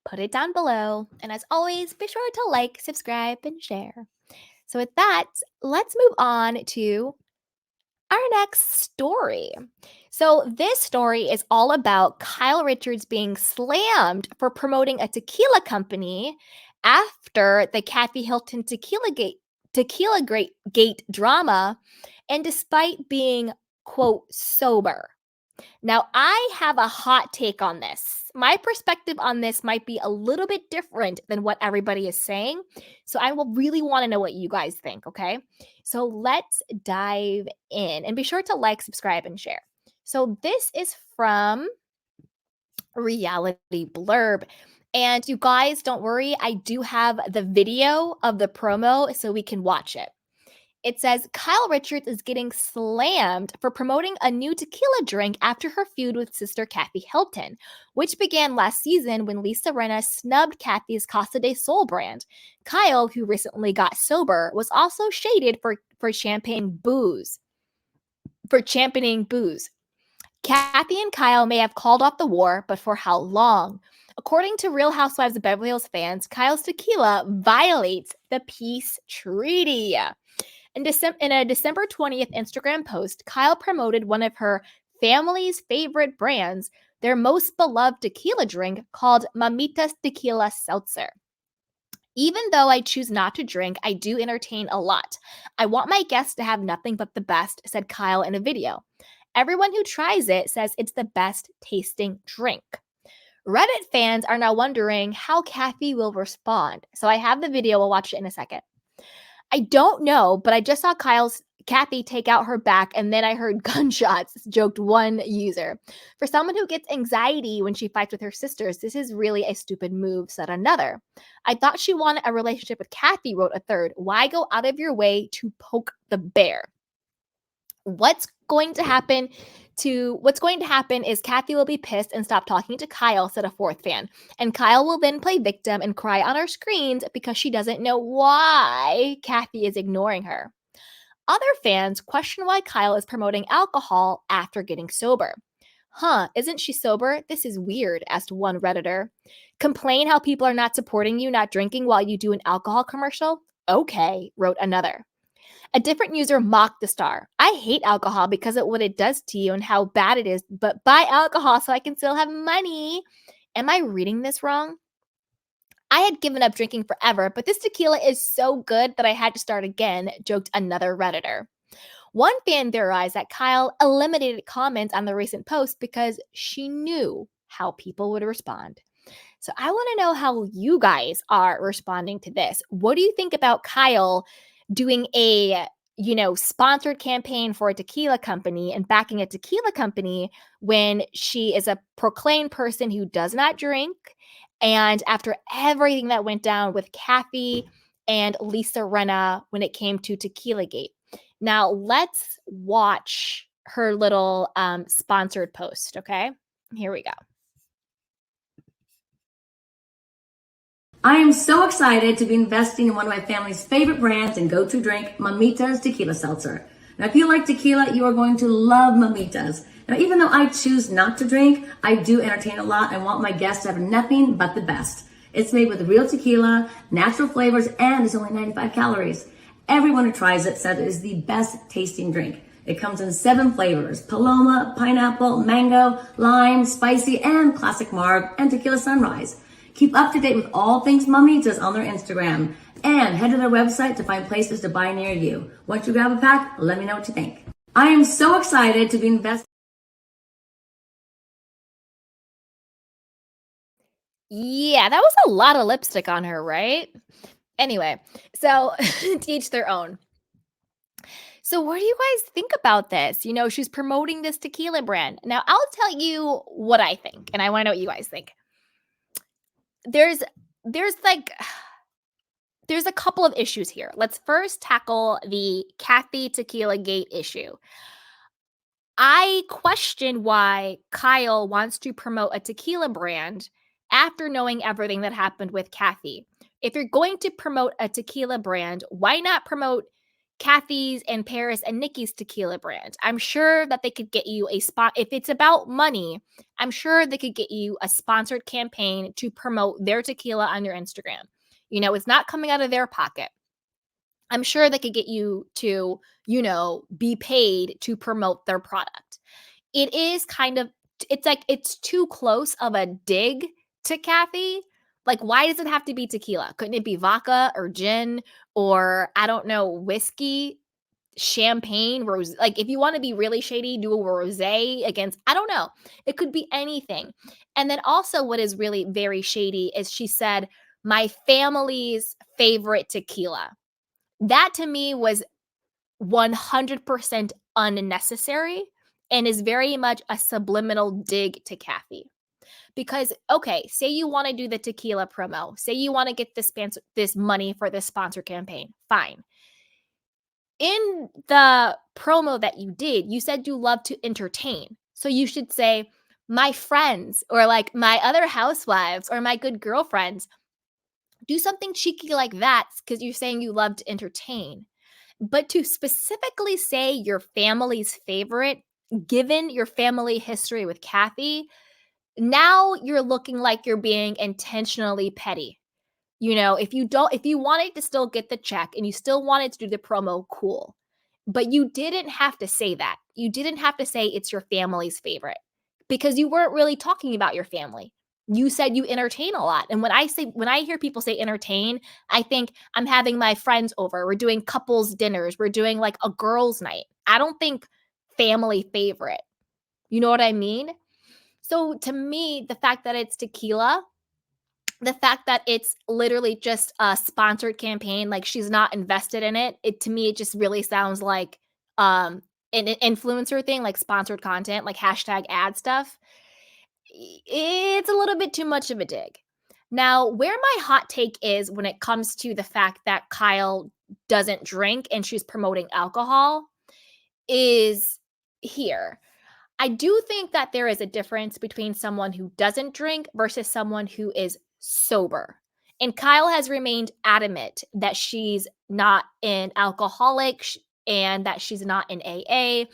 put it down below. And as always, be sure to like, subscribe, and share. So with that, let's move on to our next story. So this story is all about Kyle Richards being slammed for promoting a tequila company after the Kathy Hilton Tequila Gate drama, and despite being, quote, sober. Now, I have a hot take on this. My perspective on this might be a little bit different than what everybody is saying. So I will really want to know what you guys think, okay? So let's dive in and be sure to like, subscribe, and share. So this is from Reality Blurb. And you guys, don't worry, I do have the video of the promo so we can watch it. It says Kyle Richards is getting slammed for promoting a new tequila drink after her feud with sister Kathy Hilton, which began last season when Lisa Rinna snubbed Kathy's Casa de Sol brand. Kyle, who recently got sober, was also shaded for championing booze. Kathy and Kyle may have called off the war, but for how long? According to Real Housewives of Beverly Hills fans, Kyle's tequila violates the peace treaty. In a December 20th Instagram post, Kyle promoted one of her family's favorite brands, their most beloved tequila drink called Mamita's Tequila Seltzer. Even though I choose not to drink, I do entertain a lot. I want my guests to have nothing but the best, said Kyle in a video. Everyone who tries it says it's the best tasting drink. Reddit fans are now wondering how Kathy will respond. So I have the video, we'll watch it in a second. I don't know, but I just saw Kathy take out her back and then I heard gunshots, joked one user. For someone who gets anxiety when she fights with her sisters, this is really a stupid move, said another. I thought she wanted a relationship with Kathy, wrote a third. Why go out of your way to poke the bear? What's going to happen is Kathy will be pissed and stop talking to Kyle, said a fourth fan. And Kyle will then play victim and cry on our screens because she doesn't know why Kathy is ignoring her. Other fans question why Kyle is promoting alcohol after getting sober. Isn't she sober? This is weird, asked one Redditor. Complain how people are not supporting you not drinking while you do an alcohol commercial? Okay, wrote another. A different user mocked the star. I hate alcohol because of what it does to you and how bad it is, but buy alcohol so I can still have money. Am I reading this wrong? I had given up drinking forever, but this tequila is so good that I had to start again, joked another Redditor. One fan theorized that Kyle eliminated comments on the recent post because she knew how people would respond. So I want to know how you guys are responding to this. What do you think about Kyle doing a, sponsored campaign for a tequila company and backing a tequila company when she is a proclaimed person who does not drink? And after everything that went down with Kathy and Lisa Rinna when it came to Tequila Gate. Now let's watch her little sponsored post, okay? Here we go. I am so excited to be investing in one of my family's favorite brands and go-to drink, Mamita's Tequila Seltzer. Now, if you like tequila, you are going to love Mamita's. Now, even though I choose not to drink, I do entertain a lot and want my guests to have nothing but the best. It's made with real tequila, natural flavors, and it's only 95 calories. Everyone who tries it says it is the best tasting drink. It comes in 7 flavors: Paloma, pineapple, mango, lime, spicy, and classic marg, and tequila sunrise. Keep up to date with all things Mamita's on their Instagram and head to their website to find places to buy near you. Once you grab a pack, let me know what you think. I am so excited to be investing. Yeah, that was a lot of lipstick on her, right? Anyway, so to each their own. So what do you guys think about this? She's promoting this tequila brand. Now, I'll tell you what I think, and I want to know what you guys think. There's a couple of issues here. Let's first tackle the Kathy Tequila Gate issue. I question why Kyle wants to promote a tequila brand after knowing everything that happened with Kathy. If you're going to promote a tequila brand, why not promote Kathy's and Paris and Nikki's tequila brand. I'm sure that they could get you a spot. If it's about money, I'm sure they could get you a sponsored campaign to promote their tequila on your Instagram. It's not coming out of their pocket. I'm sure they could get you to, be paid to promote their product. It is kind of, it's like it's too close of a dig to Kathy. Like, why does it have to be tequila? Couldn't it be vodka or gin or, I don't know, whiskey, champagne, rose? Like, if you want to be really shady, do a rosé against, I don't know. It could be anything. And then also, what is really very shady is she said, my family's favorite tequila. That to me was 100% unnecessary and is very much a subliminal dig to Kathy. Because, okay, say you want to do the tequila promo, say you want to get this money for this sponsor campaign, fine. In the promo that you did, you said you love to entertain. So you should say, my friends, or like my other housewives, or my good girlfriends. Do something cheeky like that because you're saying you love to entertain. But to specifically say your family's favorite, given your family history with Kathy, now you're looking like you're being intentionally petty. If you wanted to still get the check and you still wanted to do the promo, cool. But you didn't have to say that. You didn't have to say it's your family's favorite because you weren't really talking about your family. You said you entertain a lot. And when I hear people say entertain, I think I'm having my friends over. We're doing couples dinners. We're doing like a girls' night. I don't think family favorite. You know what I mean? So to me, the fact that it's tequila, the fact that it's literally just a sponsored campaign, like she's not invested in it, to me, it just really sounds like an influencer thing, like sponsored content, like hashtag ad stuff. It's a little bit too much of a dig. Now, where my hot take is when it comes to the fact that Kyle doesn't drink and she's promoting alcohol is here. I do think that there is a difference between someone who doesn't drink versus someone who is sober. And Kyle has remained adamant that she's not an alcoholic and that she's not in AA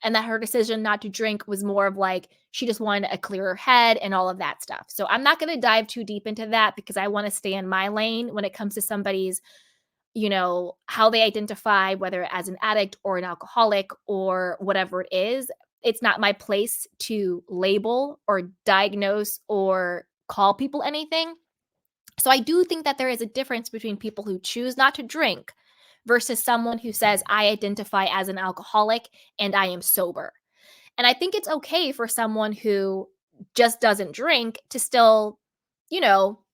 and that her decision not to drink was more of like she just wanted a clearer head and all of that stuff. So I'm not going to dive too deep into that because I want to stay in my lane when it comes to somebody's how they identify, whether as an addict or an alcoholic or whatever it is. It's not my place to label or diagnose or call people anything. So I do think that there is a difference between people who choose not to drink versus someone who says, I identify as an alcoholic and I am sober. And I think it's okay for someone who just doesn't drink to still,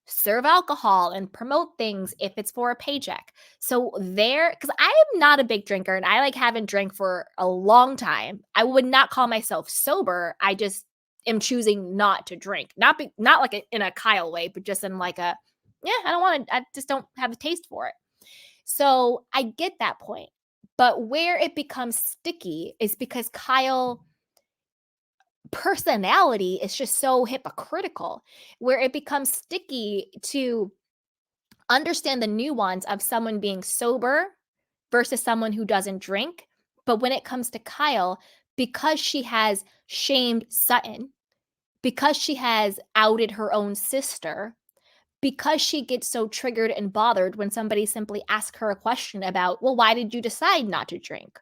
serve alcohol and promote things if it's for a paycheck. So because I am not a big drinker and I haven't drank for a long time. I would not call myself sober. I just am choosing not to drink. Not like in a Kyle way, but just in like I just don't have a taste for it. So I get that point. But where it becomes sticky is because Kyle personality is just so hypocritical, where it becomes sticky to understand the nuance of someone being sober versus someone who doesn't drink. But when it comes to Kyle, because she has shamed Sutton, because she has outed her own sister, because she gets so triggered and bothered when somebody simply asks her a question about, well, why did you decide not to drink?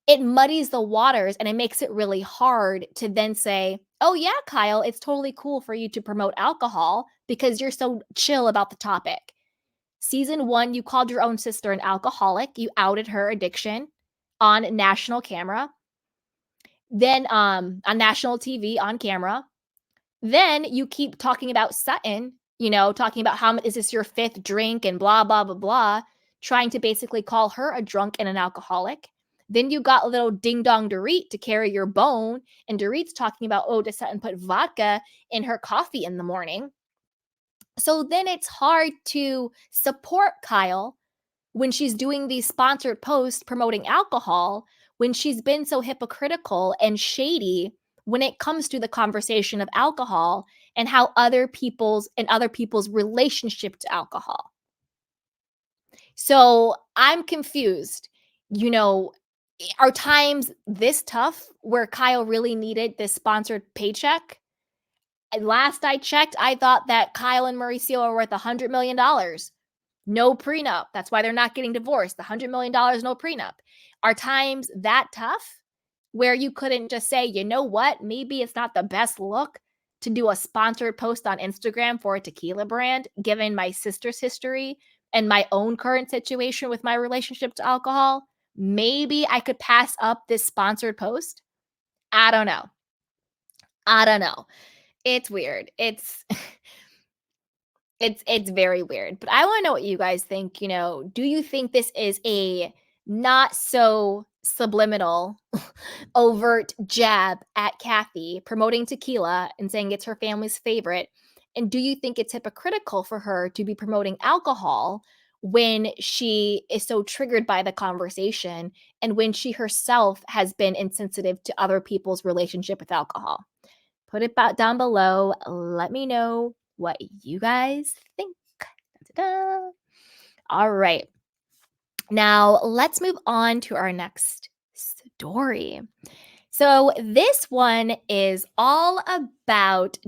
It muddies the waters and it makes it really hard to then say, oh yeah, Kyle, it's totally cool for you to promote alcohol because you're so chill about the topic. Season 1, you called your own sister an alcoholic. You outed her addiction on national camera. Then on national TV on camera. Then you keep talking about Sutton, talking about how is this your 5th drink and blah, blah, blah, blah, trying to basically call her a drunk and an alcoholic. Then you got a little ding dong Dorit to carry your bone. And Dorit's talking about, oh, does Sutton put vodka in her coffee in the morning? So then it's hard to support Kyle when she's doing these sponsored posts promoting alcohol, when she's been so hypocritical and shady when it comes to the conversation of alcohol and how other people's relationship to alcohol. So I'm confused. You know, are times this tough where Kyle really needed this sponsored paycheck? And last I checked, I thought that Kyle and Mauricio are worth $100 million. No prenup. That's why they're not getting divorced. The $100 million, no prenup. Are times that tough where you couldn't just say, you know what, maybe it's not the best look to do a sponsored post on Instagram for a tequila brand, given my sister's history and my own current situation with my relationship to alcohol? Maybe I could pass up this sponsored post. I don't know. I don't know. It's weird. It's very weird. But I want to know what you guys think. Do you think this is a not so subliminal, overt jab at Kathy promoting tequila and saying it's her family's favorite? And do you think it's hypocritical for her to be promoting alcohol when she is so triggered by the conversation and when she herself has been insensitive to other people's relationship with alcohol? Put it down below. Let me know what you guys think. Da-da-da. All right. Now, let's move on to our next story. So, this one is all about